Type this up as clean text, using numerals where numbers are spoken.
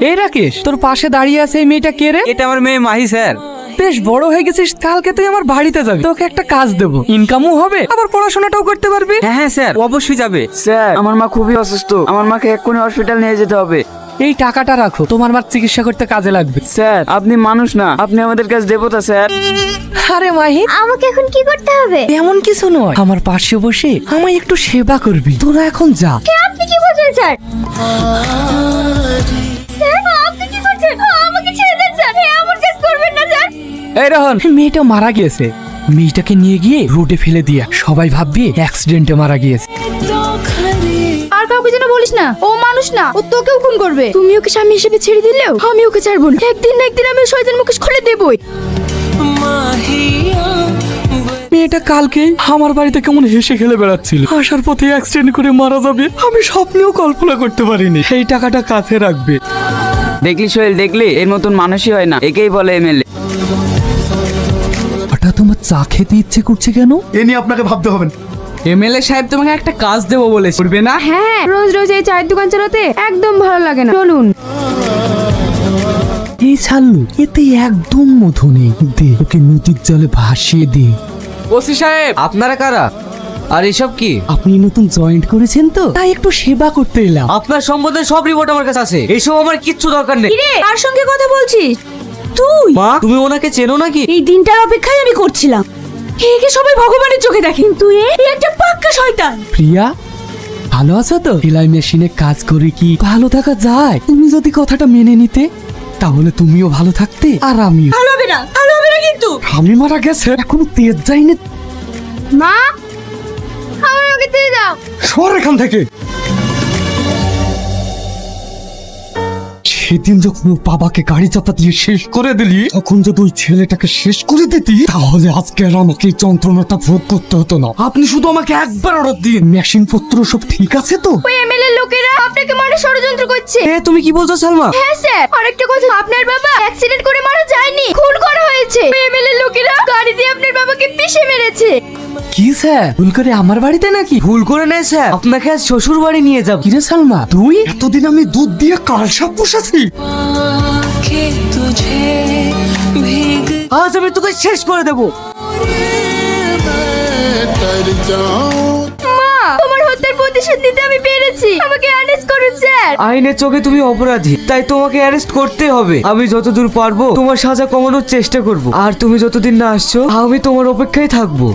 এই রাকেশ, তোর পাশে দাঁড়িয়ে আছে এই মেয়েটা কে রে? এটা আমার মেয়ে মাহি স্যার। বেশ বড় হয়ে গেছিস, কালকে তুই আমার বাড়িতে যাবি, তোকে একটা কাজ দেবো, ইনকামও হবে আবার পড়াশোনাটাও করতে পারবি। হ্যাঁ হ্যাঁ স্যার, অবশ্যই যাবে। স্যার আমার মা খুবই অসুস্থ, আমার মাকে এক্ষুনি হসপিটাল নিয়ে যেতে হবে। এই টাকাটা রাখো, তোমার মার চিকিৎসা করতে কাজে লাগবে। স্যার আপনি মানুষ না, আপনি আমাদের কাছে দেবতা স্যার। আরে মাহি, আমাকে এখন কি করতে হবে? এমন কিছু নয়, আমার পাশে বসে আমায় একটু সেবা করবি। তোরা এখন যা। আপনি কি বলছেন স্যার? স্যার আপনি কি করছেন? আমাকে ছেড়ে দেন স্যার, এমন কাজ করবেন না স্যার। এই রহন, মেয়েটা মারা গিয়েছে, মেয়েটাকে নিয়ে গিয়ে রোডে ফেলে দিয়া সবাই ভাববে অ্যাক্সিডেন্টে মারা গিয়েছে। আর কাউকে যেন বলিস না, ও মানুষ না, ও তোকেও খুন করবে। তুমি ওকে স্বামী হিসেবে ছেড়ে দিলেও আমি ওকে ছাড়বো না। একদিন না একদিন আমি ওর শয়তান মুখোশ খুলে দেবই। মেয়েটা কালকেই আমার বাড়িতে কেমন হেসে খেলে বেড়াচ্ছিল, আসার পথে অ্যাক্সিডেন্ট করে মারা যাবে আমি স্বপ্নেও কল্পনা করতে পারিনি। এই টাকাটা কাছে রাখবে। দেখলি সোহেল, দেখলি এর মতন মানুষই হয় না, একেই বলে এমএলএ। হঠাৎ তোমার চা খেতে ইচ্ছে করছে কেন? এ নিয়ে আপনাকে ভাবতে হবে না। এমএলএ সাহেব তোমাকে একটা কাজ দেবো বলেছে, করবে না? হ্যাঁ, রোজ রোজ এই চায়ের দোকান চালাতে একদম ভালো লাগে না, চলুন। এই ছাড়লু, এতে একদম মধু নেই, দে ওকে নদীর জলে ভাসিয়ে দে। ওসি সাহেব, আপনারা কারা আর এসব কি? আপনি নতুন জয়েন্ট করেছেন তো, তাই একটু সেবা করতে এলাম। আপনার সম্বন্ধে সব রিপোর্ট আমার কাছে আছে, এইসব আমার কিচ্ছু দরকার নেই। কিরে, কার সঙ্গে কথা বলছিস তুই? মা, তুমি ওনাকে চেনো নাকি? এই দিনটার অপেক্ষায় আমি করছিলাম। একে সবাই ভগবানের চোখে দেখেন, তুই একটা পাক্কা শয়তান। প্রিয়া, ভালো আছো তো? সেলাই মেশিনে কাজ করে কি ভালো থাকা যায়? তুমি যদি কথাটা মেনে নিতে, তাহলে তুমিও ভালো থাকতে আর আমিও। ভালো হবে না, ভালো হবে না কিন্তু। আমি মারা গেছে, এখনো তেজ যায়নি। মা, আমার ওকে দিয়ে দাও। সর এখান থেকে। সেদিন যখন ওর বাবাকে গাড়ি চাপা দিয়ে শেষ করে দিলি, তখন যদি ওই ছেলেটাকে শেষ করে দিতি, তাহলে আজকে আর আমাকে এই যন্ত্রণাটা ভোগ করতে হতো না। আপনি শুধু আমাকে একবার অর্ডার দিন, মেশিন পত্র সব ঠিক আছে তো? ওই এমএলএ লোকেরা আপনাকে মারা ষড়যন্ত্র করছে। তুমি কি বলছো সালমা? হ্যাঁ স্যার, আরেকটা কথা, আপনার বাবা অ্যাক্সিডেন্ট করে মারা যায়নি, খুন করা হয়েছে। ওই এমএলএ লোকেরা গাড়ি দিয়ে আপনার বাবাকে পিষে মেরেছে। কি স্যার, ভুল করে আমার বাড়িতে নাকি? ভুল করে নেই স্যার, আপনাকে আজ শ্বশুর বাড়ি নিয়ে যাব। কিরে সালমা, তুই? এতদিন আমি দুধ দিয়ে কাল সাপ পোষাছি, আজ আমি তোকে শেষ করে দেবো। মা, তোমার হত্যার প্রতিশোধ নিতে আমি পেরেছি, আমাকে অ্যারেস্ট করুন স্যার। আইনের চোখে তুমি অপরাধী, তাই তোমাকে অ্যারেস্ট করতে হবে। আমি যতদূর পারবো তোমার সাজা কমানোর চেষ্টা করব, আর তুমি যতদিন না আসছো আমি তোমার অপেক্ষায় থাকবো।